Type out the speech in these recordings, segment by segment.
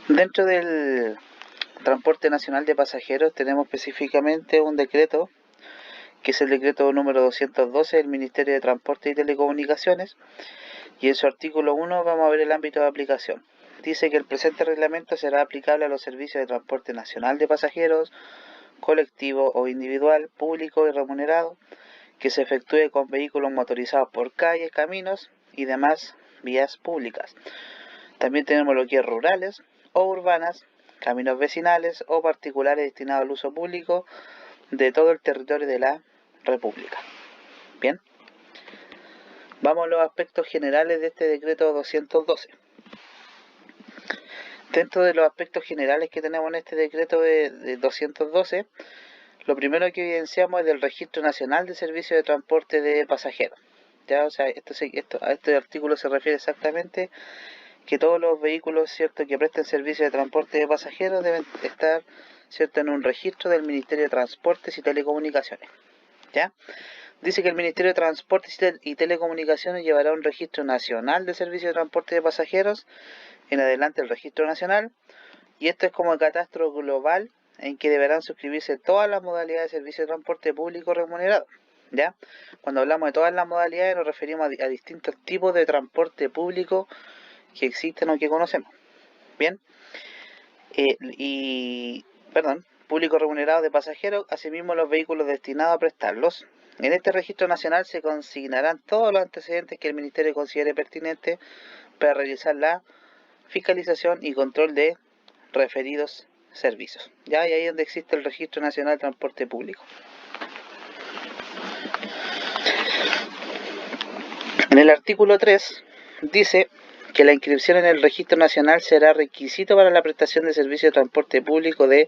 Dentro del transporte nacional de pasajeros tenemos específicamente un decreto, que es el decreto número 212 del Ministerio de Transporte y Telecomunicaciones, y en su artículo 1 vamos a ver el ámbito de aplicación. Dice que el presente reglamento será aplicable a los servicios de transporte nacional de pasajeros, colectivo o individual, público y remunerado, que se efectúe con vehículos motorizados por calles, caminos y demás vías públicas. También tenemos lo que es rurales o urbanas, caminos vecinales o particulares destinados al uso público de todo el territorio de la República. Bien, vamos a los aspectos generales de este decreto 212. Dentro de los aspectos generales que tenemos en este decreto de 212, lo primero que evidenciamos es el Registro Nacional de Servicios de Transporte de Pasajeros. ¿Ya? O sea, a este artículo se refiere exactamente que todos los vehículos, ¿cierto?, que presten servicio de transporte de pasajeros deben estar, ¿cierto?, en un registro del Ministerio de Transportes y Telecomunicaciones. ¿Ya? Dice que el Ministerio de Transportes y Telecomunicaciones llevará un registro nacional de servicio de transporte de pasajeros, en adelante el registro nacional, y esto es como el catastro global en que deberán suscribirse todas las modalidades de servicio de transporte público remunerado. ¿Ya? Cuando hablamos de todas las modalidades nos referimos a distintos tipos de transporte público que existen o que conocemos. Bien, público remunerado de pasajeros, asimismo los vehículos destinados a prestarlos. En este registro nacional se consignarán todos los antecedentes que el Ministerio considere pertinentes para realizar la fiscalización y control de referidos servicios. ¿Ya? Y ahí es donde existe el Registro Nacional de Transporte Público. En el artículo 3 dice que la inscripción en el Registro Nacional será requisito para la prestación de servicio de transporte público de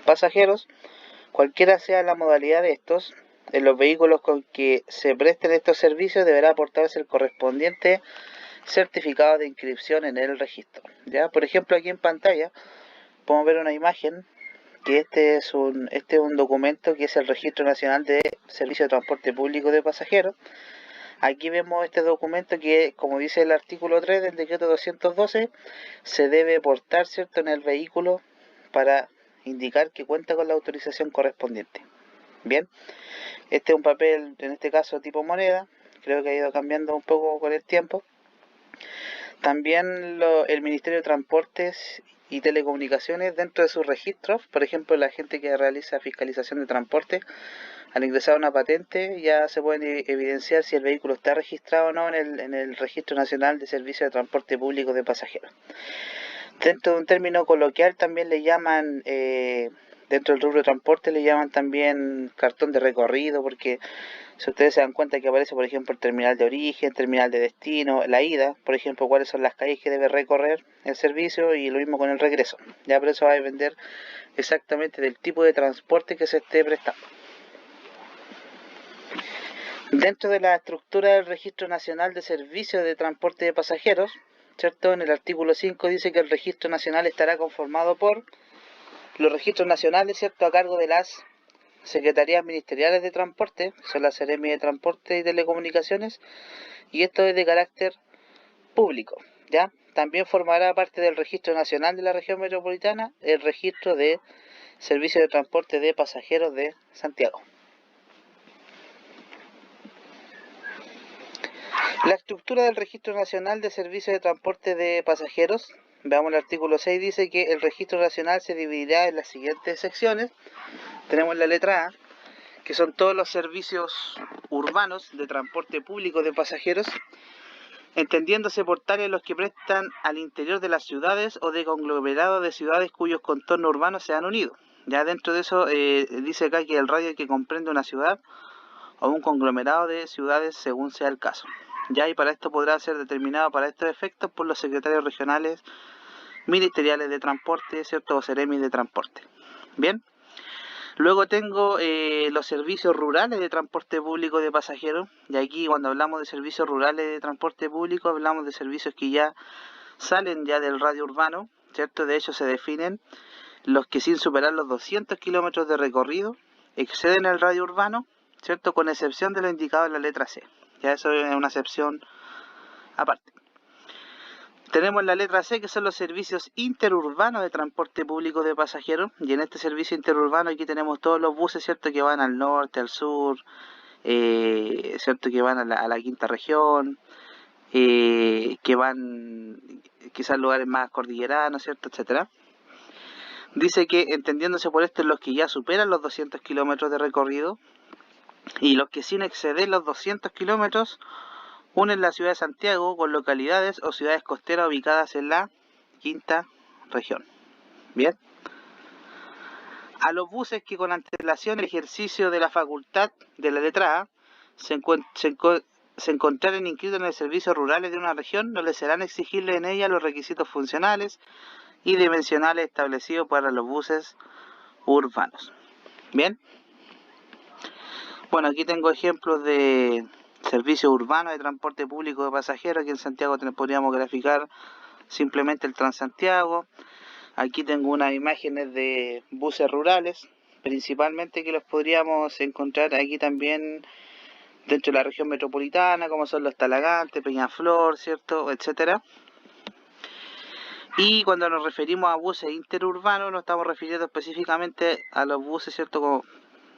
pasajeros, cualquiera sea la modalidad de estos. En los vehículos con que se presten estos servicios deberá aportarse el correspondiente certificado de inscripción en el registro. ¿Ya? Por ejemplo, aquí en pantalla podemos ver una imagen que este es un documento que es el Registro Nacional de Servicio de Transporte Público de Pasajeros. Aquí vemos este documento que, como dice el artículo 3 del decreto 212, se debe portar, ¿cierto?, en el vehículo para indicar que cuenta con la autorización correspondiente. Bien, este es un papel, en este caso tipo moneda, creo que ha ido cambiando un poco con el tiempo. También el Ministerio de Transportes y Telecomunicaciones, dentro de sus registros, por ejemplo, la gente que realiza fiscalización de transporte, al ingresar una patente ya se puede evidenciar si el vehículo está registrado o no en el Registro Nacional de Servicios de Transporte Público de Pasajeros. Dentro de un término coloquial también le llaman, dentro del rubro de transporte le llaman también cartón de recorrido, porque si ustedes se dan cuenta que aparece, por ejemplo, el terminal de origen, terminal de destino, la ida, por ejemplo, cuáles son las calles que debe recorrer el servicio, y lo mismo con el regreso. Ya por eso va a depender exactamente del tipo de transporte que se esté prestando. Dentro de la estructura del Registro Nacional de Servicios de Transporte de Pasajeros, ¿cierto?, en el artículo 5 dice que el Registro Nacional estará conformado por los registros nacionales, ¿cierto?, a cargo de las Secretarías Ministeriales de Transporte, que son las Seremi de Transporte y Telecomunicaciones, y esto es de carácter público, ¿ya? También formará parte del Registro Nacional de la Región Metropolitana el Registro de Servicios de Transporte de Pasajeros de Santiago. La estructura del Registro Nacional de Servicios de Transporte de Pasajeros, veamos el artículo 6, dice que el Registro Nacional se dividirá en las siguientes secciones. Tenemos la letra A, que son todos los servicios urbanos de transporte público de pasajeros, entendiéndose por tales los que prestan al interior de las ciudades o de conglomerados de ciudades cuyos contornos urbanos se han unido. Ya dentro de eso dice acá que el radio que comprende una ciudad o un conglomerado de ciudades según sea el caso. Ya, y para esto podrá ser determinado para estos efectos por los secretarios regionales ministeriales de transporte, ¿cierto?, o seremis de transporte. Bien. Luego tengo los servicios rurales de transporte público de pasajeros, y aquí cuando hablamos de servicios rurales de transporte público hablamos de servicios que ya salen ya del radio urbano, ¿cierto? De hecho se definen los que sin superar los 200 kilómetros de recorrido exceden el radio urbano, ¿cierto?, con excepción de lo indicado en la letra C. Ya eso es una excepción aparte. Tenemos la letra C, que son los servicios interurbanos de transporte público de pasajeros. Y en este servicio interurbano aquí tenemos todos los buses, ¿cierto?, que van al norte, al sur, ¿cierto?, que van a la quinta región, que van quizás a lugares más cordilleranos, ¿cierto?, etcétera. Dice que, entendiéndose por esto, los que ya superan los 200 kilómetros de recorrido y los que sin exceder los 200 kilómetros unen la ciudad de Santiago con localidades o ciudades costeras ubicadas en la quinta región. Bien. A los buses que con antelación el ejercicio de la facultad de la letra A se encontraren inscritos en el servicio rurales de una región, no les serán exigibles en ella los requisitos funcionales y dimensionales establecidos para los buses urbanos. Bien. Bueno, aquí tengo ejemplos de servicios urbanos de transporte público de pasajeros. Aquí en Santiago podríamos graficar simplemente el Transantiago. Aquí tengo unas imágenes de buses rurales, principalmente, que los podríamos encontrar aquí también dentro de la región metropolitana, como son los Talagantes, Peñaflor, ¿cierto?, etcétera. Y cuando nos referimos a buses interurbanos, nos estamos refiriendo específicamente a los buses, ¿cierto?, como,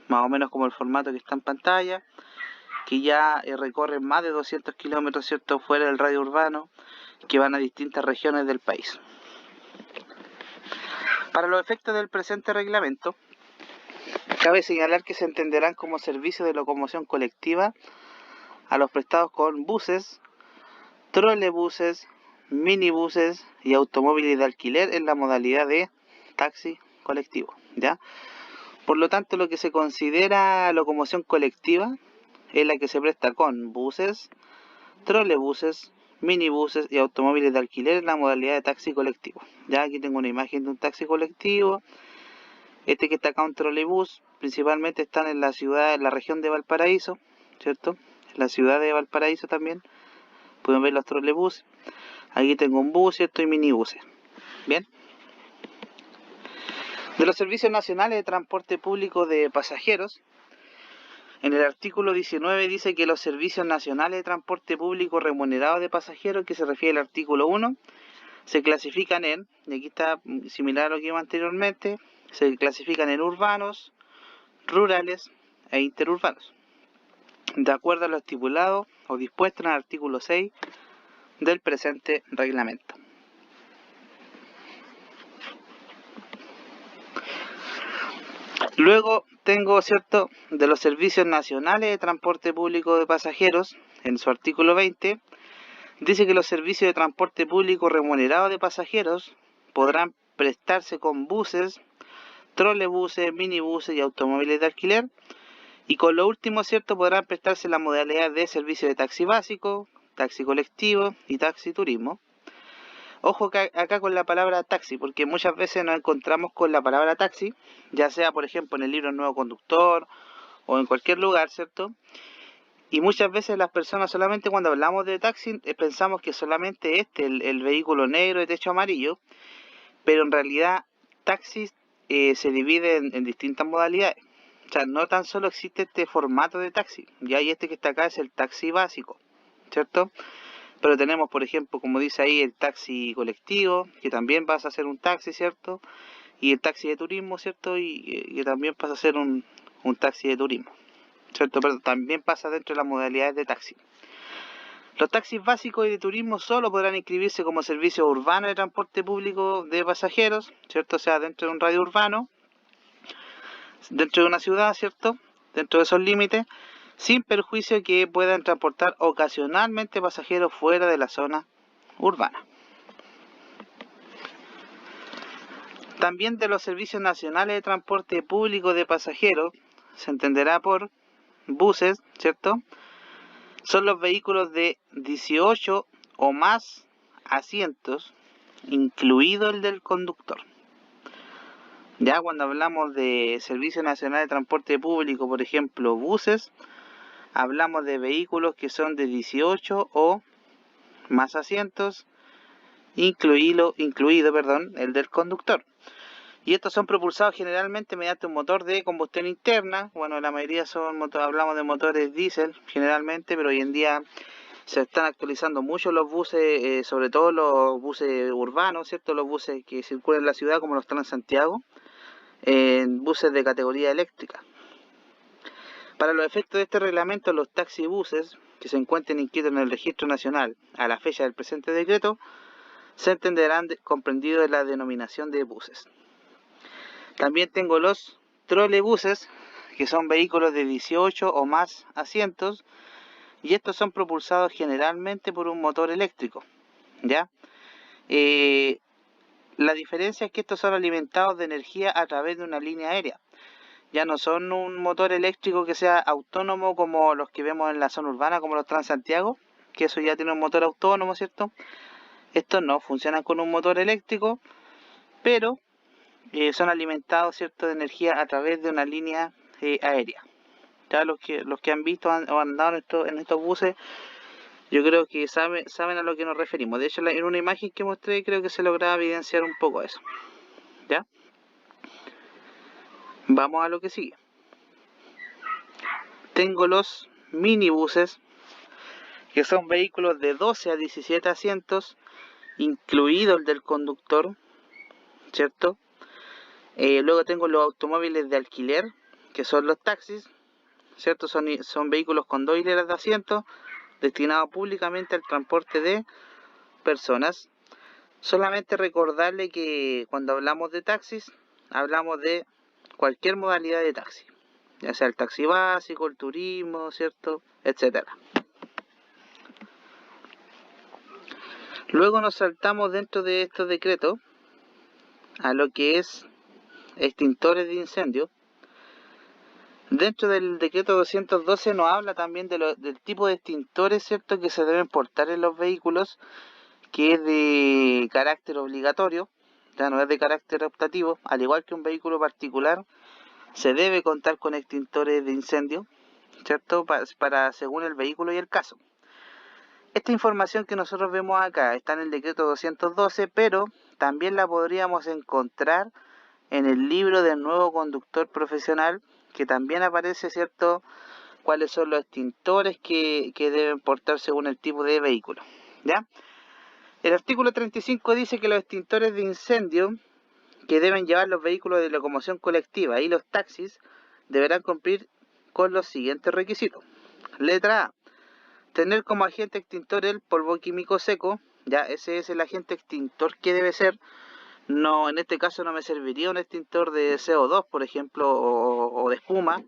más o menos como el formato que está en pantalla, que ya recorren más de 200 kilómetros, ¿cierto?, fuera del radio urbano, que van a distintas regiones del país. Para los efectos del presente reglamento, cabe señalar que se entenderán como servicio de locomoción colectiva a los prestados con buses, trolebuses, minibuses y automóviles de alquiler en la modalidad de taxi colectivo, ¿ya? Por lo tanto, lo que se considera locomoción colectiva es la que se presta con buses, trolebuses, minibuses y automóviles de alquiler en la modalidad de taxi colectivo. Ya aquí tengo una imagen de un taxi colectivo. Este que está acá, un trolebús, principalmente están en la ciudad, en la región de Valparaíso, ¿cierto? En la ciudad de Valparaíso también pueden ver los trolebuses. Aquí tengo un bus, ¿cierto?, y minibuses. Bien. De los servicios nacionales de transporte público de pasajeros, en el artículo 19 dice que los servicios nacionales de transporte público remunerado de pasajeros, que se refiere al artículo 1, se clasifican en, y aquí está similar a lo que vimos anteriormente, se clasifican en urbanos, rurales e interurbanos, de acuerdo a lo estipulado o dispuesto en el artículo 6 del presente reglamento. Luego tengo, ¿cierto?, de los servicios nacionales de transporte público de pasajeros, en su artículo 20, dice que los servicios de transporte público remunerado de pasajeros podrán prestarse con buses, trolebuses, minibuses y automóviles de alquiler, y con lo último, ¿cierto?, podrán prestarse la modalidad de servicio de taxi básico, taxi colectivo y taxi turismo. Ojo acá con la palabra taxi, porque muchas veces nos encontramos con la palabra taxi, ya sea, por ejemplo, en el libro El Nuevo Conductor o en cualquier lugar, ¿cierto? Y muchas veces las personas, solamente cuando hablamos de taxi, pensamos que solamente el vehículo negro de techo amarillo, pero en realidad taxi se divide en distintas modalidades. O sea, no tan solo existe este formato de taxi, ya hay este que está acá, es el taxi básico, ¿cierto? Pero tenemos, por ejemplo, como dice ahí, el taxi colectivo, que también pasa a ser un taxi, ¿cierto? Y el taxi de turismo, ¿cierto? Y que también pasa a ser un taxi de turismo, ¿cierto? Pero también pasa dentro de las modalidades de taxi. Los taxis básicos y de turismo solo podrán inscribirse como servicio urbano de transporte público de pasajeros, ¿cierto? O sea, dentro de un radio urbano, dentro de una ciudad, ¿cierto?, dentro de esos límites, sin perjuicio que puedan transportar ocasionalmente pasajeros fuera de la zona urbana. También de los servicios nacionales de transporte público de pasajeros, se entenderá por buses, ¿cierto?, son los vehículos de 18 o más asientos, incluido el del conductor. Ya cuando hablamos de Servicio Nacional de Transporte Público, por ejemplo, buses, hablamos de vehículos que son de 18 o más asientos, incluido, el del conductor. Y estos son propulsados generalmente mediante un motor de combustión interna. Bueno, la mayoría son hablamos de motores diésel generalmente, pero hoy en día Se están actualizando mucho los buses, sobre todo los buses urbanos, ¿cierto? Los buses que circulan en la ciudad, como los Transantiago, en buses de categoría eléctrica. Para los efectos de este reglamento, los taxibuses que se encuentren inscritos en el Registro Nacional a la fecha del presente decreto se entenderán comprendidos en la denominación de buses. También tengo los trolebuses, que son vehículos de 18 o más asientos, y estos son propulsados generalmente por un motor eléctrico, ¿ya? La diferencia es que estos son alimentados de energía a través de una línea aérea. Ya no son un motor eléctrico que sea autónomo como los que vemos en la zona urbana, como los Transantiago, que eso ya tiene un motor autónomo, ¿cierto? Estos no, funcionan con un motor eléctrico, pero son alimentados, ¿cierto?, de energía a través de una línea aérea. Ya los que han visto o han andado en estos buses, yo creo que saben a lo que nos referimos. De hecho, en una imagen que mostré creo que se lograba evidenciar un poco eso. ¿Ya? Vamos a lo que sigue. Tengo los minibuses, que son vehículos de 12 a 17 asientos, incluido el del conductor, ¿cierto? Luego tengo los automóviles de alquiler, que son los taxis, ¿cierto? Son vehículos con 2 hileras de asientos, destinados públicamente al transporte de personas. Solamente recordarle que cuando hablamos de taxis, hablamos de cualquier modalidad de taxi, ya sea el taxi básico, el turismo, ¿cierto?, etcétera. Luego nos saltamos dentro de estos decretos a lo que es extintores de incendio. Dentro del decreto 212 nos habla también del tipo de extintores, ¿cierto?, que se deben portar en los vehículos, que es de carácter obligatorio, ya no es de carácter optativo. Al igual que un vehículo particular, se debe contar con extintores de incendio, ¿cierto?, para según el vehículo y el caso. Esta información que nosotros vemos acá está en el decreto 212, pero también la podríamos encontrar en el libro del nuevo conductor profesional, que también aparece, ¿cierto?, cuáles son los extintores que deben portar según el tipo de vehículo, ¿ya? El artículo 35 dice que los extintores de incendio que deben llevar los vehículos de locomoción colectiva y los taxis deberán cumplir con los siguientes requisitos. Letra A: tener como agente extintor el polvo químico seco. Ya, ese es el agente extintor que debe ser. No, en este caso no me serviría un extintor de CO2, por ejemplo, o de espuma.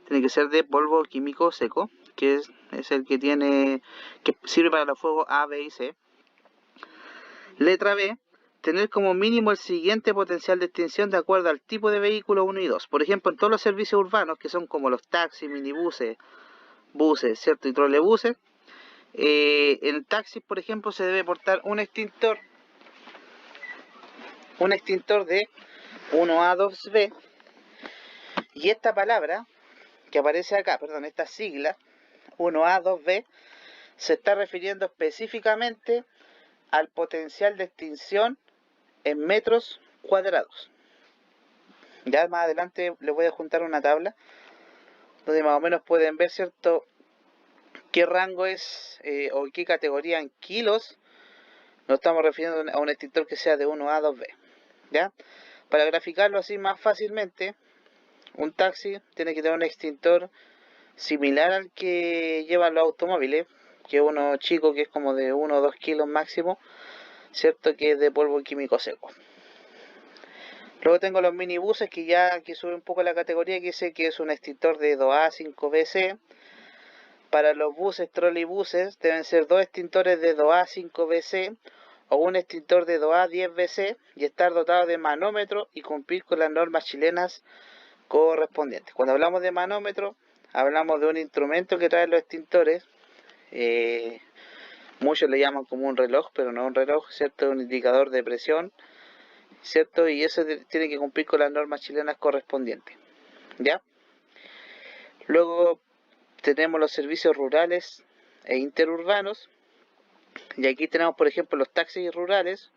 Tiene que ser de polvo químico seco, que es el que sirve para los fuegos A, B y C. Letra B: tener como mínimo el siguiente potencial de extinción de acuerdo al tipo de vehículo 1 y 2. Por ejemplo, en todos los servicios urbanos, que son como los taxis, minibuses, buses, ¿cierto?, y trolebuses, en el taxi, por ejemplo, se debe portar un extintor de 1A, 2B, y esta palabra que aparece acá, perdón, esta sigla 1A, 2B, se está refiriendo específicamente al potencial de extinción en metros cuadrados. Ya más adelante les voy a juntar una tabla donde más o menos pueden ver, ¿cierto?, qué rango es o qué categoría en kilos nos estamos refiriendo a un extintor que sea de 1A, 2B. ¿Ya? Para graficarlo así más fácilmente, un taxi tiene que tener un extintor similar al que llevan los automóviles, que es uno chico, que es como de 1 o 2 kilos máximo, ¿cierto?, que es de polvo químico seco. Luego tengo los minibuses, que sube un poco la categoría, que dice que es un extintor de 2A, 5BC. Para los buses, troleibuses, deben ser 2 extintores de 2A, 5BC o un extintor de 2A, 10BC y estar dotado de manómetro y cumplir con las normas chilenas correspondientes. Cuando hablamos de manómetro, hablamos de un instrumento que trae los extintores. Muchos le llaman como un reloj, pero no un reloj, ¿cierto? Un indicador de presión, ¿cierto? Y eso tiene que cumplir con las normas chilenas correspondientes, ¿ya? Luego tenemos los servicios rurales e interurbanos, y aquí tenemos, por ejemplo, los taxis rurales,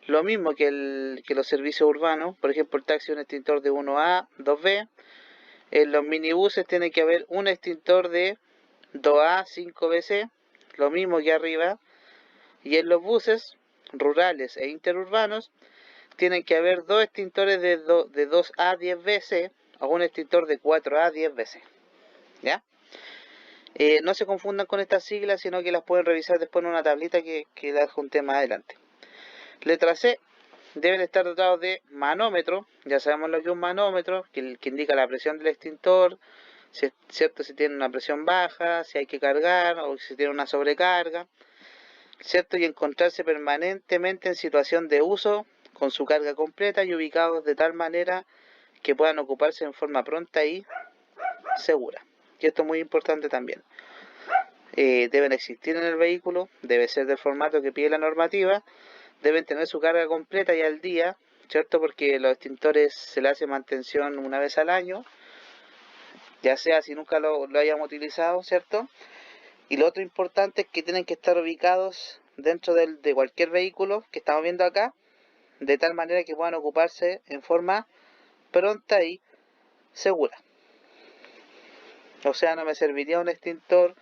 lo mismo que los servicios urbanos. Por ejemplo, el taxi es un extintor de 1A, 2B. En los minibuses tiene que haber un extintor de 2A, 5BC, lo mismo que arriba, y en los buses rurales e interurbanos tienen que haber dos extintores de 2A 10 o un extintor de 4A 10 ¿ya? No se confundan con estas siglas, sino que las pueden revisar después en una tablita que la adjunté más adelante. Letra C, deben estar dotados de manómetro. Ya sabemos lo que es un manómetro, que indica la presión del extintor, ¿cierto? Si tiene una presión baja, si hay que cargar o si tiene una sobrecarga, ¿cierto? Y encontrarse permanentemente en situación de uso con su carga completa y ubicados de tal manera que puedan ocuparse en forma pronta y segura. Y esto es muy importante también. Deben existir en el vehículo, debe ser del formato que pide la normativa, deben tener su carga completa y al día, ¿cierto? Porque los extintores se le hace mantención una vez al año, ya sea si nunca lo hayamos utilizado, ¿cierto? Y lo otro importante es que tienen que estar ubicados dentro de cualquier vehículo que estamos viendo acá, de tal manera que puedan ocuparse en forma pronta y segura. O sea, no me serviría un extintor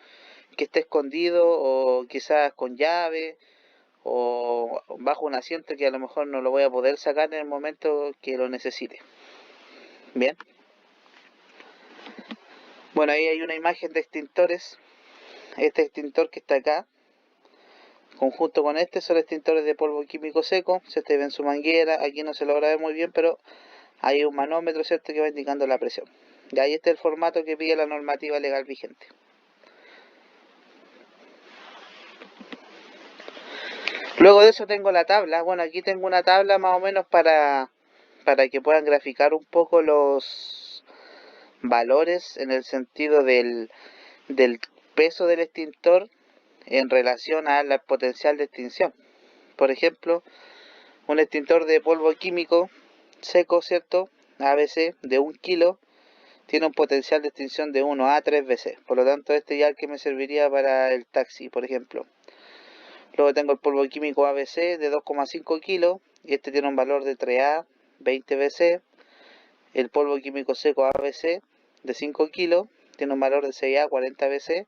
que esté escondido o quizás con llave o bajo un asiento que a lo mejor no lo voy a poder sacar en el momento que lo necesite. Bien. Bueno, ahí hay una imagen de extintores. Este extintor que está acá, conjunto con este, son extintores de polvo químico seco. Si ustedes ven su manguera, aquí no se logra ver muy bien, pero hay un manómetro, ¿cierto?, que va indicando la presión. Y ahí está el formato que pide la normativa legal vigente. Luego de eso tengo la tabla. Bueno, aquí tengo una tabla más o menos para que puedan graficar un poco los valores en el sentido del peso del extintor en relación al potencial de extinción. Por ejemplo, un extintor de polvo químico seco, ¿cierto?, ABC, de 1 kilo, tiene un potencial de extinción de 1 a 3 veces. Por lo tanto, este ya es el que me serviría para el taxi, por ejemplo. Luego tengo el polvo químico ABC de 2,5 kilos, y este tiene un valor de 3A, 20 BC. El polvo químico seco ABC de 5 kilos, tiene un valor de 6A, 40 BC.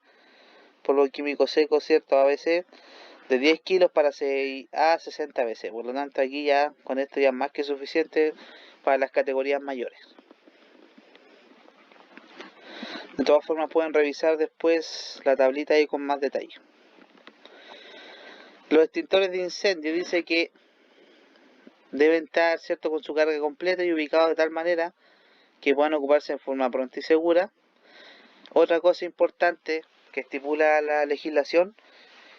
Polvo químico seco, ¿cierto?, ABC de 10 kilos para 6A, 60 BC. Por lo tanto, aquí ya, con esto ya es más que suficiente para las categorías mayores. De todas formas, pueden revisar después la tablita ahí con más detalle. Los extintores de incendio dice que deben estar, ¿cierto?, con su carga completa y ubicados de tal manera que puedan ocuparse en forma pronta y segura. Otra cosa importante que estipula la legislación,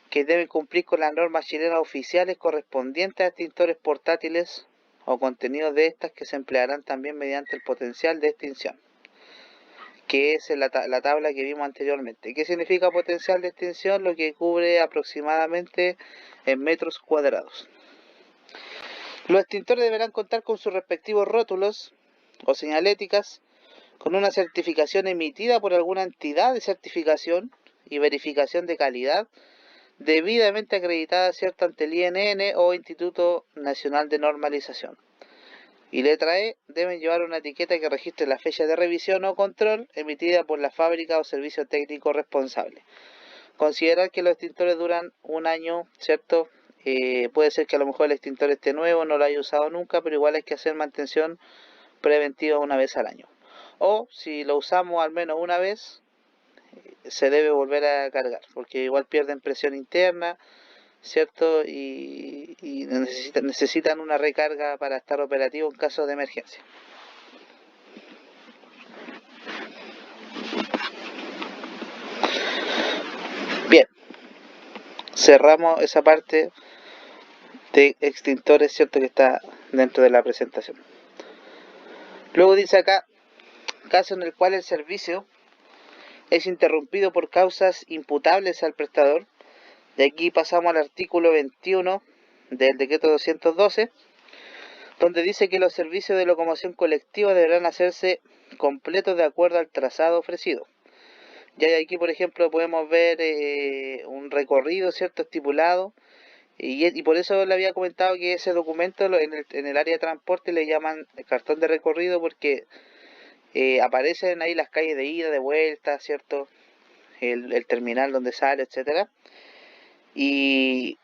que deben cumplir con las normas chilenas oficiales correspondientes a extintores portátiles o contenidos de estas que se emplearán también mediante el potencial de extinción, que es la tabla que vimos anteriormente. ¿Qué significa potencial de extinción? Lo que cubre aproximadamente en metros cuadrados. Los extintores deberán contar con sus respectivos rótulos o señaléticas, con una certificación emitida por alguna entidad de certificación y verificación de calidad debidamente acreditada, ¿cierto?, ante el INN o Instituto Nacional de Normalización. Y letra E, deben llevar una etiqueta que registre la fecha de revisión o control emitida por la fábrica o servicio técnico responsable. Considerar que los extintores duran un año, ¿cierto? Puede ser que a lo mejor el extintor esté nuevo, no lo haya usado nunca, pero igual hay que hacer mantención preventiva una vez al año. O si lo usamos al menos una vez, se debe volver a cargar, porque igual pierden presión interna, ¿cierto? Y necesitan una recarga para estar operativo en caso de emergencia. Bien, cerramos esa parte de extintores, ¿cierto?, que está dentro de la presentación. Luego dice acá, caso en el cual el servicio es interrumpido por causas imputables al prestador. De aquí pasamos al artículo 21 del decreto 212, donde dice que los servicios de locomoción colectiva deberán hacerse completos de acuerdo al trazado ofrecido. Ya aquí, por ejemplo, podemos ver un recorrido, ¿cierto?, estipulado, y por eso le había comentado que ese documento en el área de transporte le llaman el cartón de recorrido, porque aparecen ahí las calles de ida, de vuelta, ¿cierto?, el terminal donde sale, etcétera. Y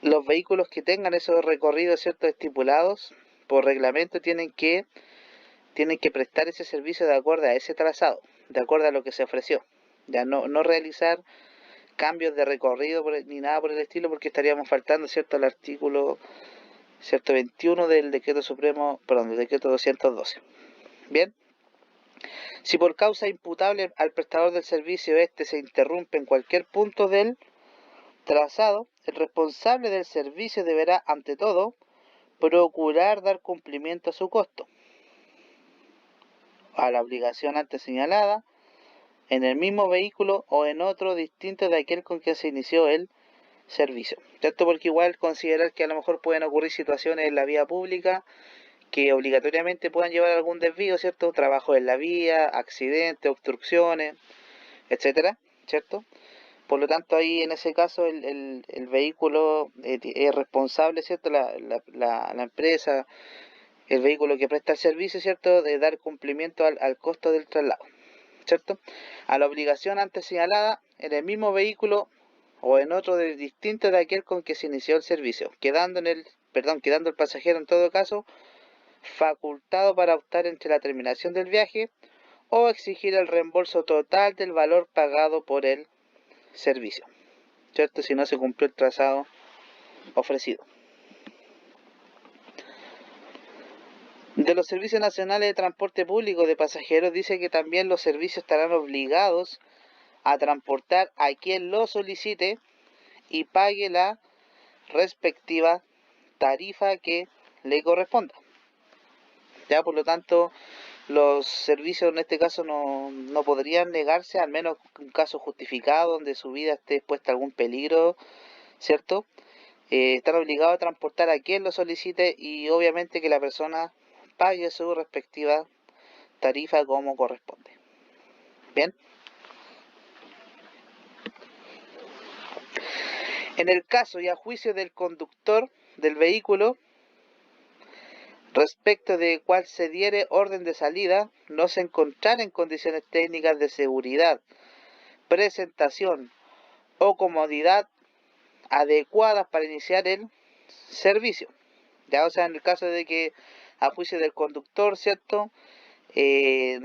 los vehículos que tengan esos recorridos, ¿cierto?, estipulados por reglamento tienen que prestar ese servicio de acuerdo a ese trazado, de acuerdo a lo que se ofreció. Ya no realizar cambios de recorrido ni nada por el estilo, porque estaríamos faltando, ¿cierto?, al artículo, ¿cierto?, 21 del decreto supremo, perdón, del decreto 212. Bien, si por causa imputable al prestador del servicio este se interrumpe en cualquier punto del trazado, el responsable del servicio deberá, ante todo, procurar dar cumplimiento a su costo, a la obligación antes señalada, en el mismo vehículo o en otro distinto de aquel con que se inició el servicio. ¿Cierto? Porque igual considerar que a lo mejor pueden ocurrir situaciones en la vía pública que obligatoriamente puedan llevar algún desvío, ¿cierto? Trabajo en la vía, accidentes, obstrucciones, etcétera, ¿cierto? Por lo tanto, ahí en ese caso el vehículo es responsable, ¿cierto? La empresa, el vehículo que presta el servicio, ¿cierto?, de dar cumplimiento al costo del traslado, ¿cierto?, a la obligación antes señalada en el mismo vehículo o en otro distinto de aquel con que se inició el servicio, quedando el pasajero en todo caso facultado para optar entre la terminación del viaje o exigir el reembolso total del valor pagado por el servicio, ¿cierto?, si no se cumplió el trazado ofrecido. De los servicios nacionales de transporte público de pasajeros dice que también los servicios estarán obligados a transportar a quien lo solicite y pague la respectiva tarifa que le corresponda. Ya, por lo tanto, los servicios en este caso no podrían negarse, al menos en un caso justificado donde su vida esté expuesta a algún peligro, ¿cierto? Están obligados a transportar a quien lo solicite y obviamente que la persona pague su respectiva tarifa como corresponde. Bien. En el caso y a juicio del conductor del vehículo, respecto de cual se diere orden de salida, no se encontrara en condiciones técnicas de seguridad, presentación o comodidad adecuadas para iniciar el servicio. Ya, o sea, en el caso de que a juicio del conductor, ¿cierto?, el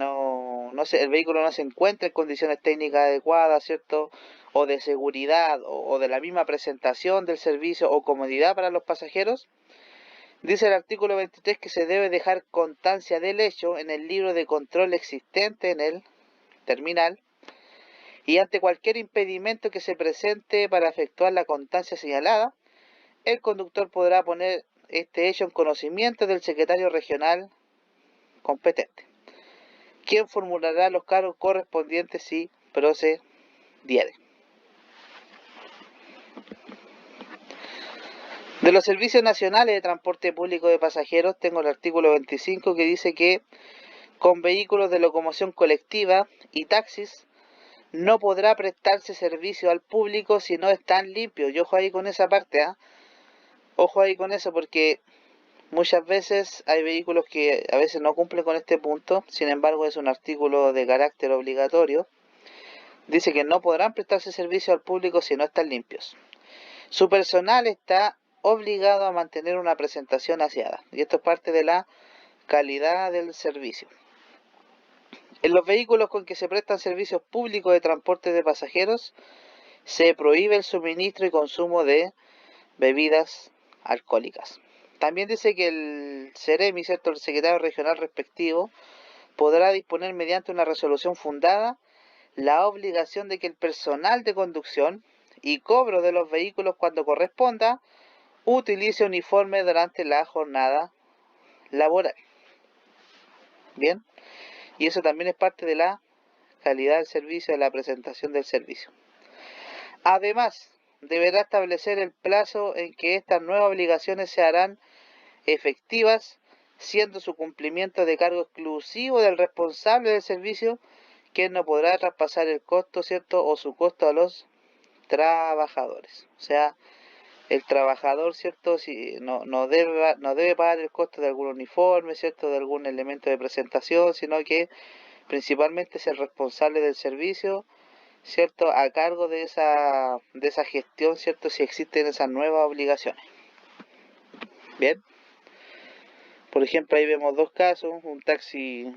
vehículo no se encuentra en condiciones técnicas adecuadas, ¿cierto?, o de seguridad, o de la misma presentación del servicio o comodidad para los pasajeros, dice el artículo 23 que se debe dejar constancia del hecho en el libro de control existente en el terminal y ante cualquier impedimento que se presente para efectuar la constancia señalada, el conductor podrá poner este hecho en conocimiento del secretario regional competente, quien formulará los cargos correspondientes si procediere. De los servicios nacionales de transporte público de pasajeros tengo el artículo 25 que dice que con vehículos de locomoción colectiva y taxis no podrá prestarse servicio al público si no están limpios. Y ojo ahí con esa parte, ¿eh? Ojo ahí con eso porque muchas veces hay vehículos que a veces no cumplen con este punto, sin embargo es un artículo de carácter obligatorio. Dice que no podrán prestarse servicio al público si no están limpios. Su personal está obligado a mantener una presentación aseada, y esto es parte de la calidad del servicio. En los vehículos con que se prestan servicios públicos de transporte de pasajeros, se prohíbe el suministro y consumo de bebidas alcohólicas. También dice que el CEREMI, ¿cierto?, el secretario regional respectivo, podrá disponer mediante una resolución fundada la obligación de que el personal de conducción y cobro de los vehículos cuando corresponda utilice uniforme durante la jornada laboral. Bien, y eso también es parte de la calidad del servicio, de la presentación del servicio. Además, deberá establecer el plazo en que estas nuevas obligaciones se harán efectivas, siendo su cumplimiento de cargo exclusivo del responsable del servicio, quien no podrá traspasar el costo, ¿cierto?, o su costo a los trabajadores. O sea, el trabajador, ¿cierto?, si no debe pagar el costo de algún uniforme, ¿cierto?, de algún elemento de presentación, sino que principalmente es el responsable del servicio ¿cierto?, a cargo de esa gestión, ¿cierto?, si existen esas nuevas obligaciones. Bien, por ejemplo, ahí vemos dos casos: un taxi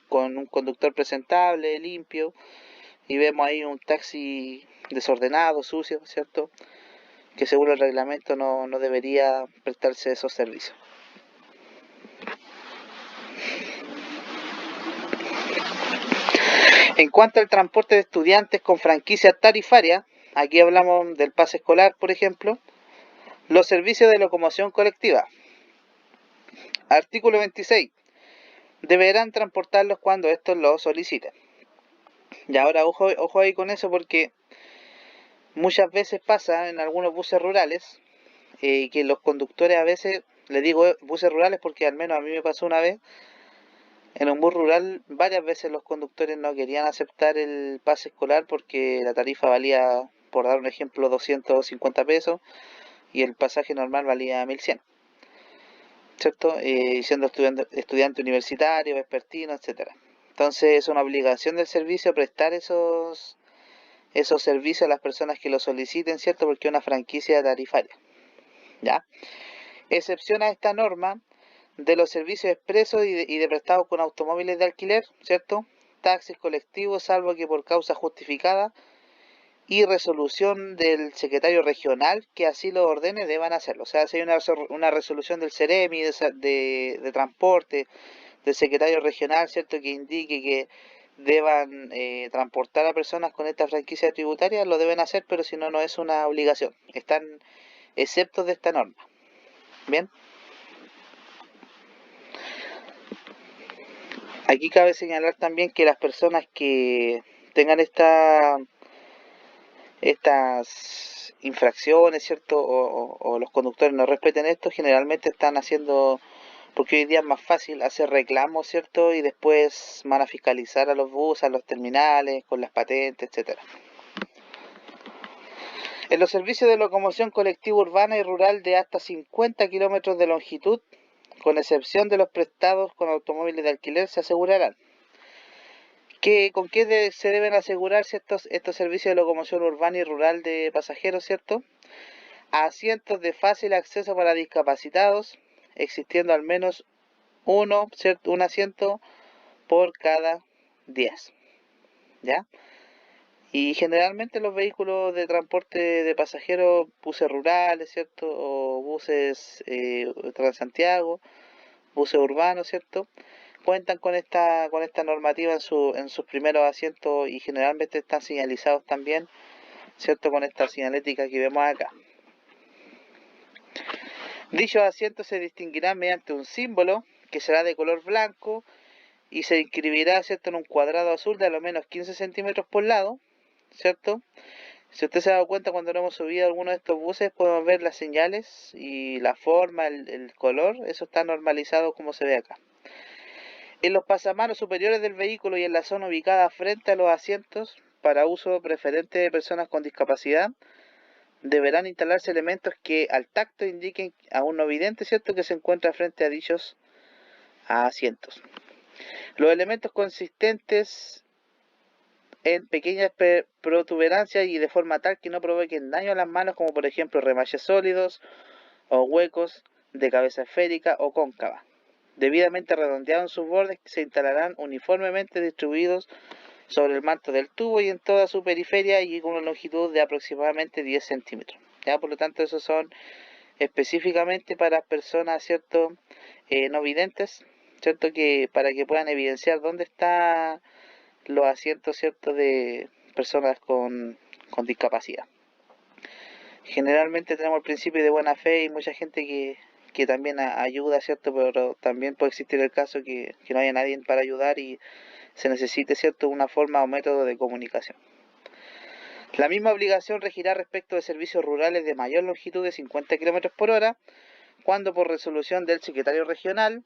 con un conductor presentable, limpio, y vemos ahí un taxi desordenado, sucio, ¿cierto?, que según el reglamento no debería prestarse esos servicios. En cuanto al transporte de estudiantes con franquicia tarifaria, aquí hablamos del pase escolar, por ejemplo, los servicios de locomoción colectiva. Artículo 26. Deberán transportarlos cuando estos lo soliciten. Y ahora ojo ahí con eso, porque muchas veces pasa en algunos buses rurales que los conductores a veces, les digo buses rurales porque al menos a mí me pasó una vez, en un bus rural varias veces los conductores no querían aceptar el pase escolar porque la tarifa valía, por dar un ejemplo, 250 pesos y el pasaje normal valía 1100, ¿cierto? Siendo estudiante universitario, vespertino, etcétera. Entonces es una obligación del servicio prestar esos servicios a las personas que lo soliciten, ¿cierto? Porque es una franquicia tarifaria, ¿ya? Excepción a esta norma de los servicios expresos y de prestados con automóviles de alquiler, ¿cierto?, taxis colectivos, salvo que por causa justificada y resolución del secretario regional que así lo ordene, deban hacerlo. O sea, si hay una resolución del CEREMI, de transporte, del secretario regional, ¿cierto?, que indique que deban transportar a personas con esta franquicia tributaria, lo deben hacer, pero si no, no es una obligación. Están exceptos de esta norma. Bien. Aquí cabe señalar también que las personas que tengan estas infracciones, ¿cierto?, o los conductores no respeten esto, generalmente están haciendo, porque hoy día es más fácil hacer reclamos, ¿cierto?, y después van a fiscalizar a los buses, a los terminales, con las patentes, etcétera. En los servicios de locomoción colectiva urbana y rural de hasta 50 kilómetros de longitud, con excepción de los prestados con automóviles de alquiler, se asegurarán. ¿Con qué se deben asegurarse estos servicios de locomoción urbana y rural de pasajeros, ¿cierto? Asientos de fácil acceso para discapacitados, existiendo al menos ¿cierto?, un asiento por cada 10, ¿ya? Y generalmente los vehículos de transporte de pasajeros, buses rurales, ¿cierto?, o buses Transantiago, buses urbanos, ¿cierto?, cuentan con esta normativa en sus primeros asientos y generalmente están señalizados también, ¿cierto?, con esta señalética que vemos acá. Dichos asientos se distinguirán mediante un símbolo que será de color blanco y se inscribirá, ¿cierto?, en un cuadrado azul de a lo menos 15 centímetros por lado, ¿cierto? Si usted se ha dado cuenta, cuando no hemos subido a alguno de estos buses, podemos ver las señales y la forma, el color, eso está normalizado como se ve acá. En los pasamanos superiores del vehículo y en la zona ubicada frente a los asientos, para uso preferente de personas con discapacidad, deberán instalarse elementos que al tacto indiquen a un no vidente, ¿cierto?, que se encuentra frente a dichos asientos. Los elementos consistentes en pequeñas protuberancias y de forma tal que no provoquen daño a las manos, como por ejemplo remaches sólidos o huecos de cabeza esférica o cóncava, debidamente redondeados en sus bordes, que se instalarán uniformemente distribuidos sobre el manto del tubo y en toda su periferia y con una longitud de aproximadamente 10 centímetros. ¿Ya? Por lo tanto, esos son específicamente para personas, ¿cierto?, no videntes, ¿cierto?, que para que puedan evidenciar dónde están los asientos, ¿cierto?, de personas con discapacidad. Generalmente tenemos el principio de buena fe y mucha gente que también ayuda, ¿cierto?, pero también puede existir el caso que no haya nadie para ayudar y se necesite, ¿cierto?, una forma o método de comunicación. La misma obligación regirá respecto de servicios rurales de mayor longitud de 50 km por hora, cuando por resolución del secretario regional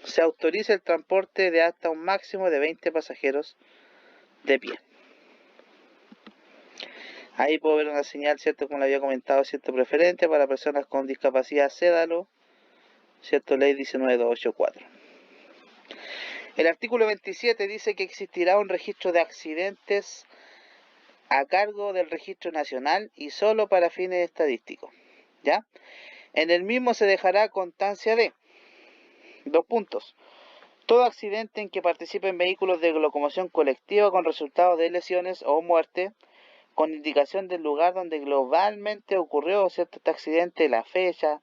se autorice el transporte de hasta un máximo de 20 pasajeros de pie. Ahí puedo ver una señal, ¿cierto?, como le había comentado, ¿cierto?, preferente para personas con discapacidad, cédalo, ¿cierto?, ley 19284. El artículo 27 dice que existirá un registro de accidentes a cargo del Registro Nacional y solo para fines estadísticos, ¿ya? En el mismo se dejará constancia de, dos puntos, todo accidente en que participen vehículos de locomoción colectiva con resultado de lesiones o muerte, con indicación del lugar donde globalmente ocurrió cierto este accidente, la fecha,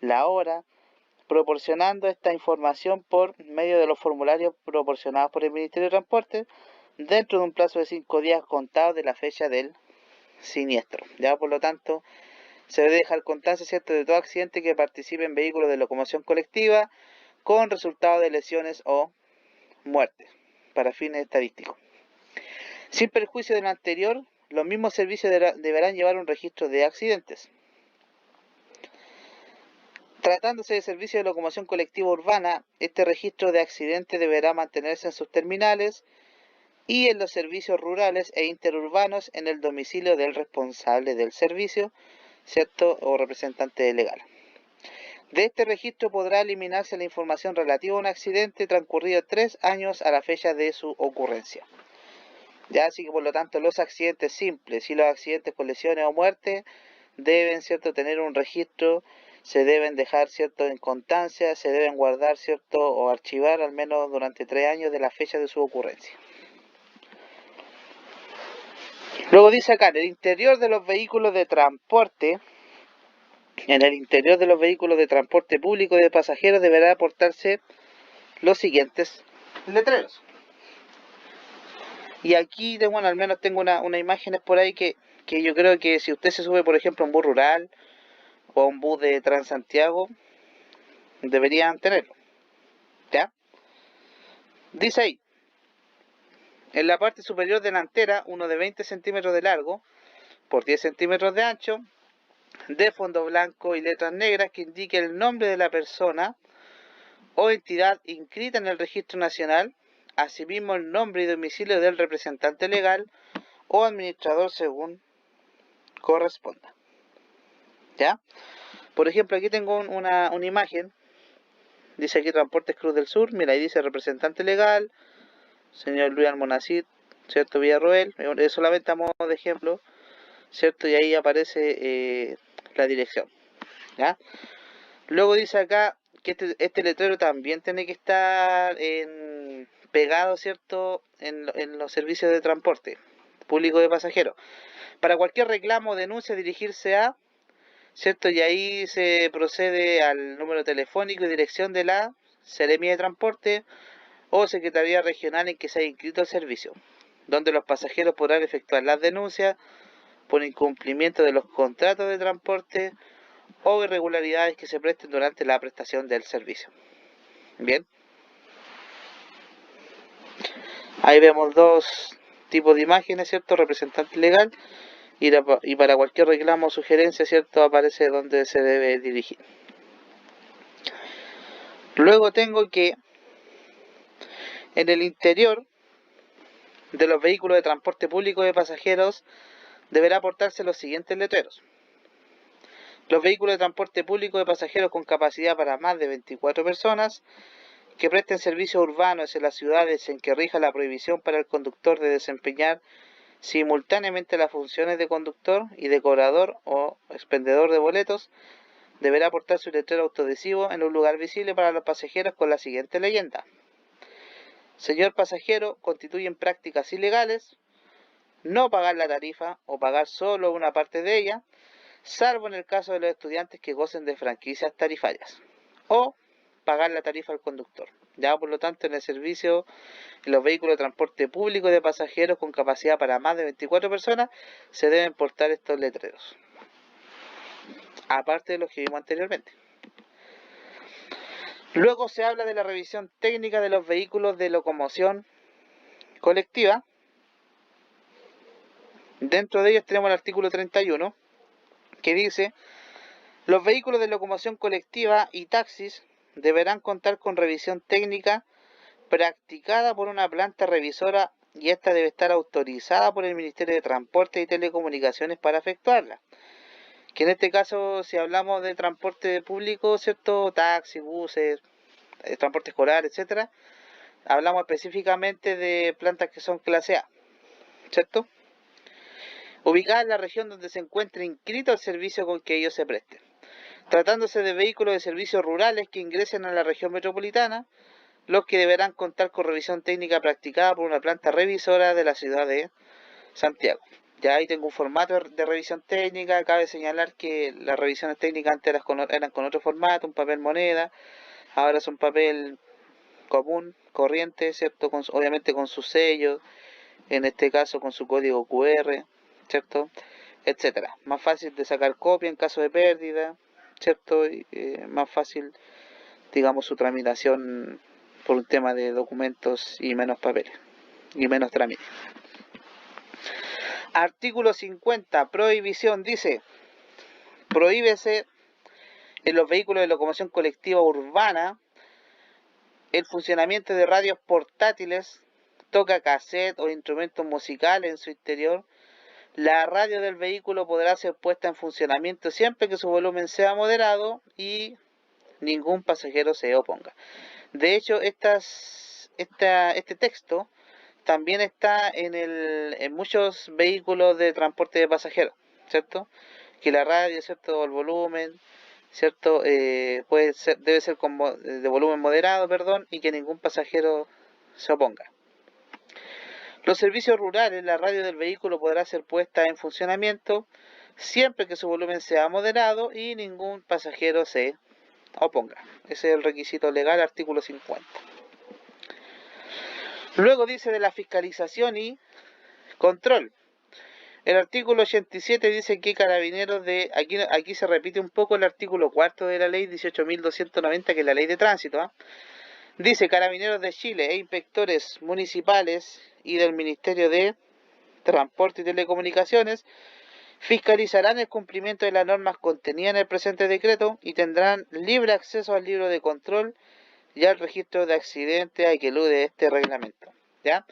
la hora, proporcionando esta información por medio de los formularios proporcionados por el Ministerio de Transporte dentro de un plazo de 5 días contados de la fecha del siniestro. Ya, por lo tanto, se debe dejar constancia, ¿cierto?, de todo accidente que participe en vehículos de locomoción colectiva con resultado de lesiones o muertes para fines estadísticos. Sin perjuicio de lo anterior, los mismos servicios deberán llevar un registro de accidentes. Tratándose de servicio de locomoción colectiva urbana, este registro de accidentes deberá mantenerse en sus terminales y en los servicios rurales e interurbanos en el domicilio del responsable del servicio, ¿cierto?, o representante legal. De este registro podrá eliminarse la información relativa a un accidente transcurrido 3 años a la fecha de su ocurrencia. Ya, así que por lo tanto los accidentes simples y los accidentes con lesiones o muerte deben, ¿cierto?, tener un registro, se deben dejar, ¿cierto?, en constancia, se deben guardar, ¿cierto?, o archivar al menos durante 3 años de la fecha de su ocurrencia. Luego dice acá, en el interior de los vehículos de transporte, público de pasajeros deberá aportarse los siguientes letreros. Y aquí, bueno, al menos tengo una imágenes por ahí que yo creo que si usted se sube, por ejemplo, a un bus rural o a un bus de Transantiago, deberían tenerlo. ¿Ya? Dice ahí, en la parte superior delantera, uno de 20 centímetros de largo por 10 centímetros de ancho, de fondo blanco y letras negras que indique el nombre de la persona o entidad inscrita en el registro nacional, asimismo el nombre y domicilio del representante legal o administrador según corresponda. ¿Ya? Por ejemplo, aquí tengo una imagen, dice aquí Transportes Cruz del Sur, mira, ahí dice representante legal, señor Luis Almonacid, ¿cierto?, Villarroel, es solamente a modo de ejemplo, ¿cierto? Y ahí aparece la dirección, ¿ya? Luego dice acá que este letrero también tiene que estar pegado, ¿cierto?, en los servicios de transporte público de pasajeros. Para cualquier reclamo o denuncia dirigirse a, ¿cierto? Y ahí se procede al número telefónico y dirección de la Seremia de Transporte o Secretaría Regional en que se haya inscrito el servicio, donde los pasajeros podrán efectuar las denuncias por incumplimiento de los contratos de transporte o irregularidades que se presten durante la prestación del servicio. Bien. Ahí vemos dos tipos de imágenes, ¿cierto? Representante legal y para cualquier reclamo o sugerencia, ¿cierto?, aparece donde se debe dirigir. Luego tengo que en el interior de los vehículos de transporte público de pasajeros deberá aportarse los siguientes letreros. Los vehículos de transporte público de pasajeros con capacidad para más de 24 personas que presten servicios urbanos en las ciudades en que rija la prohibición para el conductor de desempeñar simultáneamente las funciones de conductor y de cobrador o expendedor de boletos, deberá aportar su letrero autoadhesivo en un lugar visible para los pasajeros con la siguiente leyenda. Señor pasajero, constituyen prácticas ilegales no pagar la tarifa o pagar solo una parte de ella, salvo en el caso de los estudiantes que gocen de franquicias tarifarias, o pagar la tarifa al conductor. Ya, por lo tanto, en el servicio, en los vehículos de transporte público de pasajeros con capacidad para más de 24 personas, se deben portar estos letreros, aparte de los que vimos anteriormente. Luego se habla de la revisión técnica de los vehículos de locomoción colectiva. Dentro de ellos tenemos el artículo 31, que dice: los vehículos de locomoción colectiva y taxis deberán contar con revisión técnica practicada por una planta revisora y esta debe estar autorizada por el Ministerio de Transporte y Telecomunicaciones para efectuarla. Que en este caso, si hablamos de transporte público, ¿cierto?, taxis, buses, transporte escolar, etcétera, hablamos específicamente de plantas que son clase A, ¿cierto? Ubicadas en la región donde se encuentre inscrito el servicio con que ellos se presten. Tratándose de vehículos de servicios rurales que ingresen a la región metropolitana, los que deberán contar con revisión técnica practicada por una planta revisora de la ciudad de Santiago. Ya ahí tengo un formato de revisión técnica. Cabe señalar que las revisiones técnicas antes eran con otro formato, un papel moneda, ahora son papel común, corriente, ¿cierto? Obviamente con su sello, en este caso con su código QR, ¿cierto? Etcétera. Más fácil de sacar copia en caso de pérdida, ¿cierto? Más fácil, digamos, su tramitación por un tema de documentos y menos papeles y menos trámites. Artículo 50, prohibición, dice, prohíbese en los vehículos de locomoción colectiva urbana el funcionamiento de radios portátiles, toca cassette o instrumentos musicales en su interior. La radio del vehículo podrá ser puesta en funcionamiento siempre que su volumen sea moderado y ningún pasajero se oponga. De hecho, este texto también está en muchos vehículos de transporte de pasajeros, ¿cierto? Que la radio, ¿cierto? El volumen, ¿cierto? Debe ser de volumen moderado, perdón, y que ningún pasajero se oponga. Los servicios rurales, la radio del vehículo podrá ser puesta en funcionamiento siempre que su volumen sea moderado y ningún pasajero se oponga. Ese es el requisito legal, artículo 50. Luego dice de la fiscalización y control. El artículo 87 dice que carabineros de... Aquí se repite un poco el artículo 4 de la ley 18.290, que es la ley de tránsito. Dice, carabineros de Chile e inspectores municipales y del Ministerio de Transporte y Telecomunicaciones fiscalizarán el cumplimiento de las normas contenidas en el presente decreto y tendrán libre acceso al libro de control y al registro de accidentes a que elude este reglamento. ¿Ya?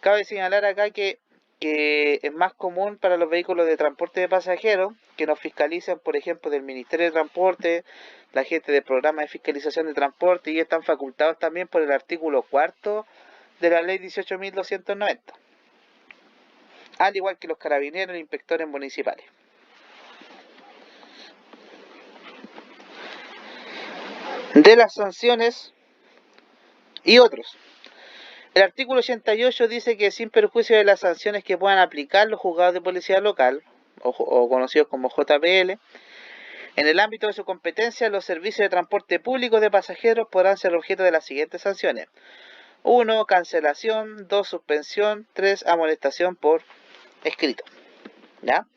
Cabe señalar acá que es más común para los vehículos de transporte de pasajeros que nos fiscalicen, por ejemplo, del Ministerio de Transporte, la gente del programa de fiscalización de transporte, y están facultados también por el artículo 4 de la ley 18.290, al igual que los carabineros e inspectores municipales. De las sanciones y otros. El artículo 88 dice que sin perjuicio de las sanciones que puedan aplicar los juzgados de policía local, o conocidos como JPL, en el ámbito de su competencia, los servicios de transporte público de pasajeros podrán ser objeto de las siguientes sanciones. 1. Cancelación. 2. Suspensión. 3. Amonestación por escrito. ¿Ya?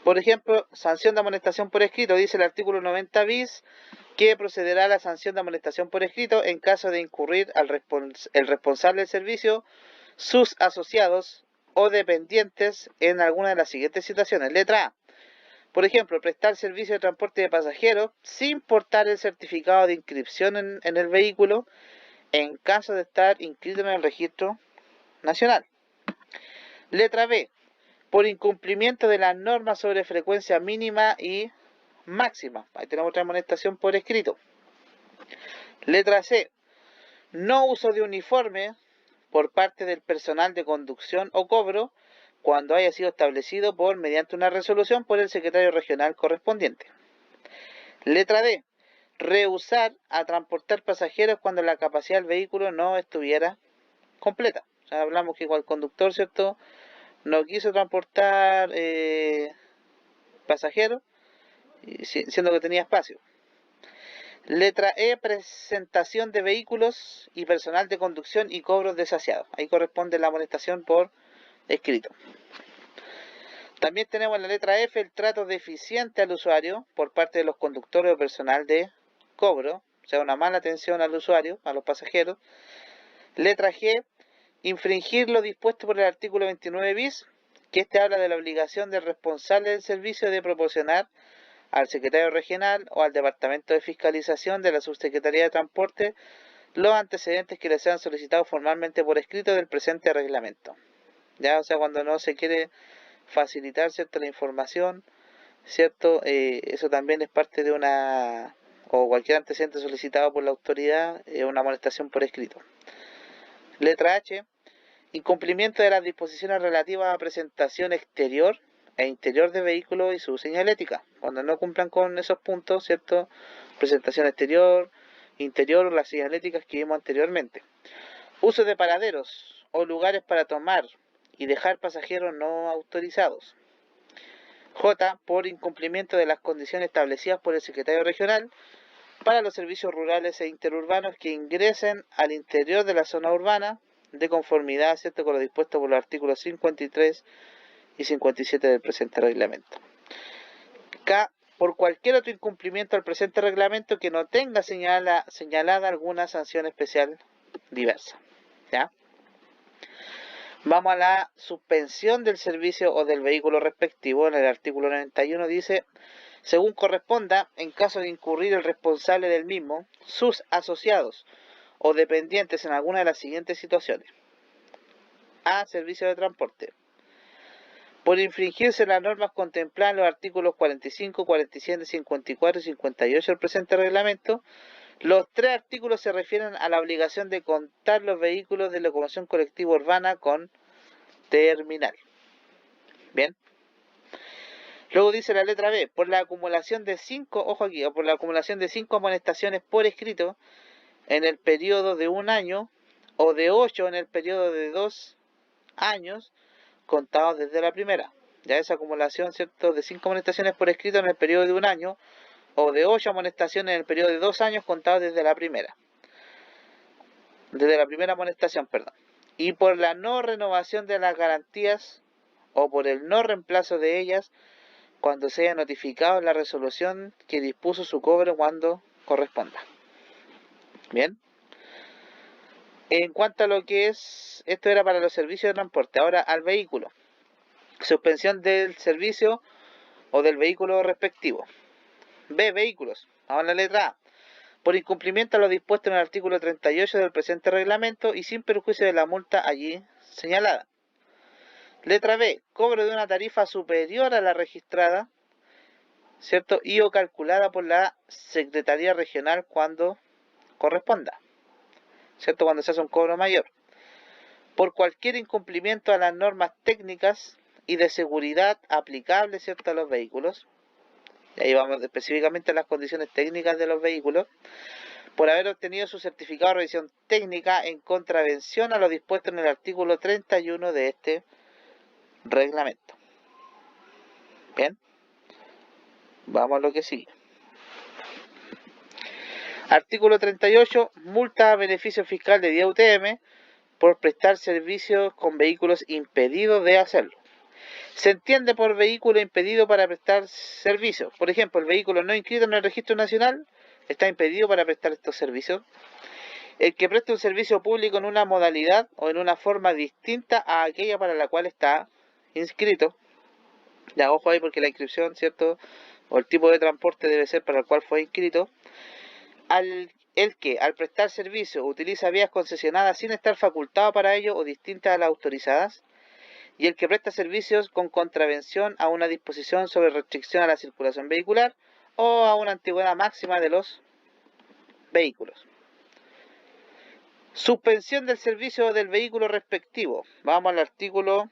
Por ejemplo, sanción de amonestación por escrito, dice el artículo 90 bis, que procederá a la sanción de amonestación por escrito en caso de incurrir el responsable del servicio, sus asociados o dependientes en alguna de las siguientes situaciones. Letra A. Por ejemplo, prestar servicio de transporte de pasajeros sin portar el certificado de inscripción en el vehículo en caso de estar inscrito en el registro nacional. Letra B. Por incumplimiento de las normas sobre frecuencia mínima y máxima. Ahí tenemos otra amonestación por escrito. Letra C. No uso de uniforme por parte del personal de conducción o cobro cuando haya sido establecido mediante una resolución por el secretario regional correspondiente. Letra D. Rehusar a transportar pasajeros cuando la capacidad del vehículo no estuviera completa. O sea, hablamos que igual el conductor, ¿cierto?, no quiso transportar pasajeros, siendo que tenía espacio. Letra E, presentación de vehículos y personal de conducción y cobros desasiados. Ahí corresponde la amonestación por escrito. También tenemos en la letra F el trato deficiente al usuario por parte de los conductores o personal de cobro, o sea, una mala atención al usuario, a los pasajeros. Letra G, infringir lo dispuesto por el artículo 29 bis, que este habla de la obligación del responsable del servicio de proporcionar al secretario regional o al departamento de fiscalización de la subsecretaría de transporte los antecedentes que le sean solicitados formalmente por escrito del presente reglamento. Ya, o sea, cuando no se quiere facilitar, ¿cierto?, la información, ¿cierto? Eso también es parte de una o cualquier antecedente solicitado por la autoridad, una amonestación por escrito. Letra H, incumplimiento de las disposiciones relativas a presentación exterior e interior de vehículos y su señalética. Cuando no cumplan con esos puntos, ¿cierto? Presentación exterior, interior, las señaléticas que vimos anteriormente. Uso de paraderos o lugares para tomar y dejar pasajeros no autorizados. J, por incumplimiento de las condiciones establecidas por el secretario regional para los servicios rurales e interurbanos que ingresen al interior de la zona urbana de conformidad, ¿cierto?, con lo dispuesto por los artículos 53 y 57 del presente reglamento. K, por cualquier otro incumplimiento al presente reglamento que no tenga señalada alguna sanción especial diversa. ¿Ya? Vamos a la suspensión del servicio o del vehículo respectivo. En el artículo 91 dice: según corresponda, en caso de incurrir el responsable del mismo, sus asociados o dependientes en alguna de las siguientes situaciones. A, servicio de transporte. Por infringirse las normas contempladas en los artículos 45, 47, 54 y 58 del presente reglamento, los tres artículos se refieren a la obligación de contar los vehículos de locomoción colectiva urbana con terminal. Bien. Luego dice la letra B, por la acumulación de 5, ojo aquí, por la acumulación de 5 amonestaciones por escrito en el periodo de 1 año o de 8 en el periodo de 2 años contados desde la primera. Ya esa acumulación, ¿cierto?, de 5 amonestaciones por escrito en el periodo de 1 año o de 8 amonestaciones en el periodo de 2 años contados desde la primera. Desde la primera amonestación, perdón. Y por la no renovación de las garantías o por el no reemplazo de ellas cuando se haya notificado la resolución que dispuso su cobro cuando corresponda. Bien. En cuanto a lo que es, esto era para los servicios de transporte. Ahora al vehículo. Suspensión del servicio o del vehículo respectivo. B, vehículos. Vamos a la letra A. Por incumplimiento a lo dispuesto en el artículo 38 del presente reglamento y sin perjuicio de la multa allí señalada. Letra B, cobro de una tarifa superior a la registrada, ¿cierto? Y o calculada por la Secretaría Regional cuando corresponda, ¿cierto? Cuando se hace un cobro mayor. Por cualquier incumplimiento a las normas técnicas y de seguridad aplicables, ¿cierto?, a los vehículos. Y ahí vamos específicamente a las condiciones técnicas de los vehículos. Por haber obtenido su certificado de revisión técnica en contravención a lo dispuesto en el artículo 31 de este reglamento. Bien, vamos a lo que sigue. Artículo 38, multa a beneficio fiscal de vía UTM por prestar servicios con vehículos impedidos de hacerlo. Se entiende por vehículo impedido para prestar servicios. Por ejemplo, el vehículo no inscrito en el registro nacional está impedido para prestar estos servicios. El que preste un servicio público en una modalidad o en una forma distinta a aquella para la cual está inscrito. Ya, ojo ahí porque la inscripción, ¿cierto?, o el tipo de transporte debe ser para el cual fue inscrito. El que, al prestar servicio, utiliza vías concesionadas sin estar facultado para ello o distintas a las autorizadas. Y el que presta servicios con contravención a una disposición sobre restricción a la circulación vehicular o a una antigüedad máxima de los vehículos. Suspensión del servicio del vehículo respectivo. Vamos al artículo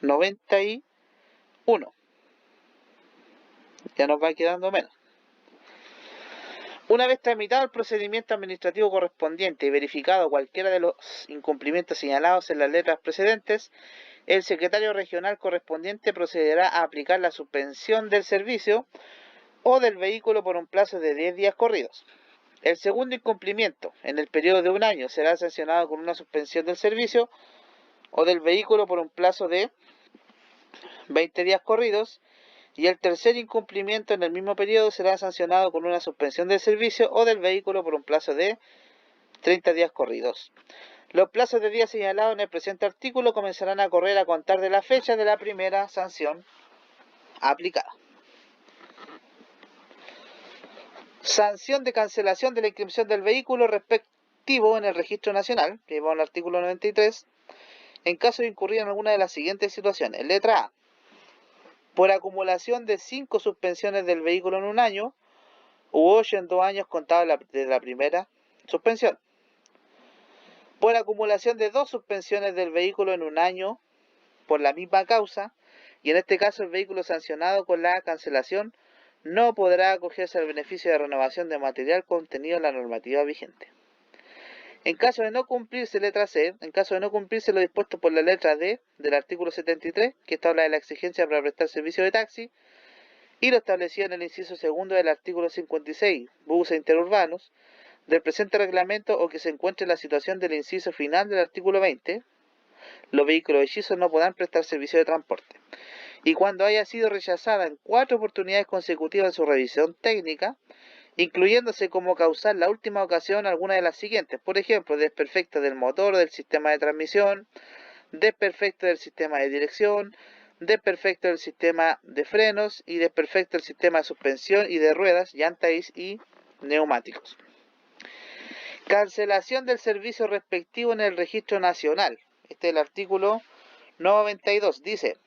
91. Ya nos va quedando menos. Una vez tramitado el procedimiento administrativo correspondiente y verificado cualquiera de los incumplimientos señalados en las letras precedentes, el secretario regional correspondiente procederá a aplicar la suspensión del servicio o del vehículo por un plazo de 10 días corridos. El segundo incumplimiento, en el periodo de 1 año, será sancionado con una suspensión del servicio o del vehículo por un plazo de 20 días corridos. Y el tercer incumplimiento en el mismo periodo será sancionado con una suspensión del servicio o del vehículo por un plazo de 30 días corridos. Los plazos de días señalados en el presente artículo comenzarán a correr a contar de la fecha de la primera sanción aplicada. Sanción de cancelación de la inscripción del vehículo respectivo en el registro nacional, que llevamos al artículo 93, en caso de incurrir en alguna de las siguientes situaciones. Letra A. Por acumulación de 5 suspensiones del vehículo en 1 año u 8 en 2 años contados desde la primera suspensión. Por acumulación de 2 suspensiones del vehículo en un año por la misma causa, y en este caso el vehículo sancionado con la cancelación no podrá acogerse al beneficio de renovación de material contenido en la normativa vigente. En caso de no cumplirse letra C, en caso de no cumplirse lo dispuesto por la letra D del artículo 73, que esta habla de la exigencia para prestar servicio de taxi, y lo establecido en el inciso segundo del artículo 56, buses interurbanos, del presente reglamento, o que se encuentre en la situación del inciso final del artículo 20, los vehículos hechizos no podrán prestar servicio de transporte. Y cuando haya sido rechazada en 4 oportunidades consecutivas en su revisión técnica, incluyéndose como causal la última ocasión alguna de las siguientes, por ejemplo, desperfecto del motor o del sistema de transmisión, desperfecto del sistema de dirección, desperfecto del sistema de frenos y desperfecto del sistema de suspensión y de ruedas, llantas y neumáticos. Cancelación del servicio respectivo en el registro nacional. Este es el artículo 92. Dice: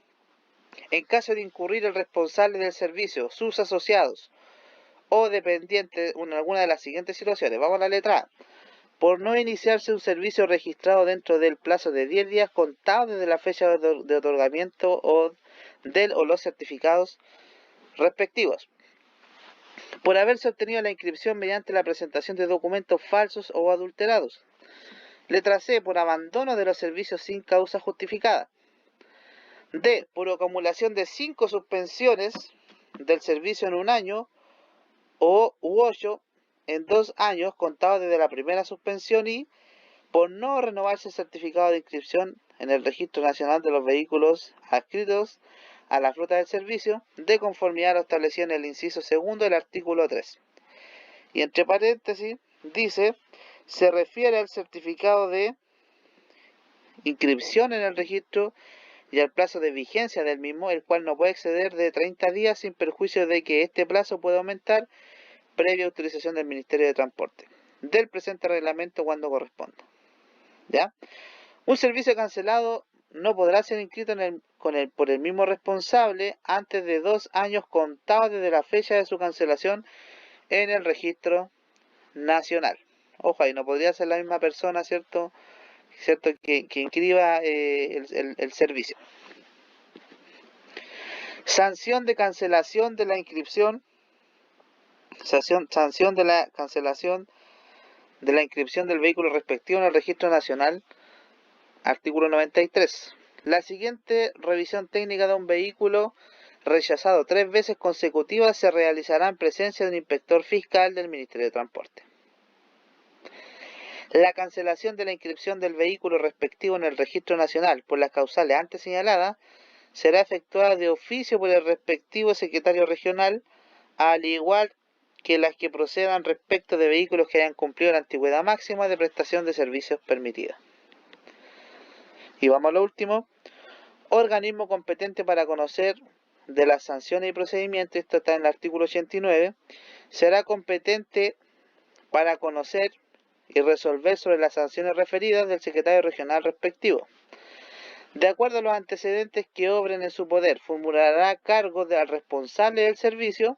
en caso de incurrir el responsable del servicio, sus asociados o dependientes en alguna de las siguientes situaciones. Vamos a la letra A. Por no iniciarse un servicio registrado dentro del plazo de 10 días contados desde la fecha de otorgamiento o los certificados respectivos. Por haberse obtenido la inscripción mediante la presentación de documentos falsos o adulterados. Letra C. Por abandono de los servicios sin causa justificada. D. Por acumulación de 5 suspensiones del servicio en un año u 8 en 2 años contados desde la primera suspensión, y por no renovarse el certificado de inscripción en el Registro Nacional de los Vehículos adscritos a la flota del servicio, de conformidad a lo establecido en el inciso segundo del artículo 3. Y entre paréntesis dice: se refiere al certificado de inscripción en el registro y al plazo de vigencia del mismo, el cual no puede exceder de 30 días sin perjuicio de que este plazo pueda aumentar previa autorización del Ministerio de Transporte del presente reglamento cuando corresponda. ¿Ya? Un servicio cancelado no podrá ser inscrito por el mismo responsable antes de 2 años contados desde la fecha de su cancelación en el registro nacional. Ojo, ahí no podría ser la misma persona, ¿cierto? Que inscriba el servicio. Sanción de cancelación de la inscripción. Sanción de la cancelación de la inscripción del vehículo respectivo en el registro nacional. Artículo 93. La siguiente revisión técnica de un vehículo rechazado 3 veces consecutivas se realizará en presencia de un inspector fiscal del Ministerio de Transporte. La cancelación de la inscripción del vehículo respectivo en el registro nacional por las causales antes señaladas será efectuada de oficio por el respectivo secretario regional, al igual que las que procedan respecto de vehículos que hayan cumplido la antigüedad máxima de prestación de servicios permitida. Y vamos a lo último. Organismo competente para conocer de las sanciones y procedimientos, esto está en el artículo 89, será competente para conocer y resolver sobre las sanciones referidas del secretario regional respectivo. De acuerdo a los antecedentes que obren en su poder, formulará cargos al responsable del servicio,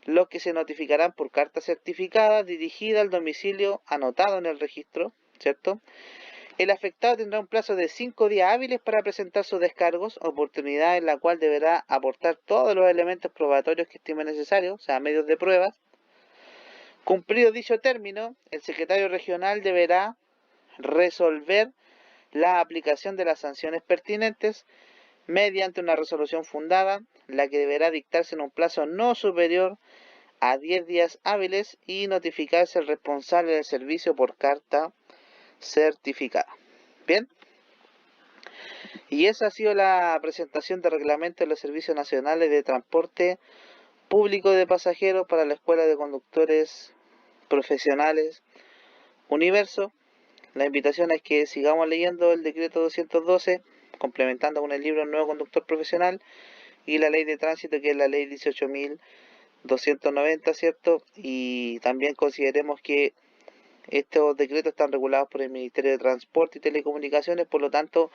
los que se notificarán por carta certificada dirigida al domicilio anotado en el registro, ¿cierto? El afectado tendrá un plazo de 5 días hábiles para presentar sus descargos, oportunidad en la cual deberá aportar todos los elementos probatorios que estime necesarios, o sea, medios de pruebas. Cumplido dicho término, el secretario regional deberá resolver la aplicación de las sanciones pertinentes mediante una resolución fundada, la que deberá dictarse en un plazo no superior a 10 días hábiles y notificarse al responsable del servicio por carta certificada. Bien, y esa ha sido la presentación de reglamento de los servicios nacionales de transporte público de pasajeros para la Escuela de Conductores Profesionales Universo. La invitación es que sigamos leyendo el decreto 212, complementando con el libro El Nuevo Conductor Profesional y la ley de tránsito, que es la ley 18.290, ¿cierto? Y también consideremos que estos decretos están regulados por el Ministerio de Transporte y Telecomunicaciones, por lo tanto,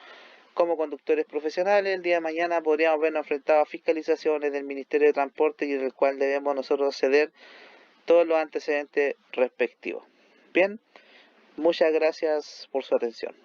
como conductores profesionales, el día de mañana podríamos vernos enfrentados a fiscalizaciones del Ministerio de Transporte, y en el cual debemos nosotros ceder todos los antecedentes respectivos. Bien, muchas gracias por su atención.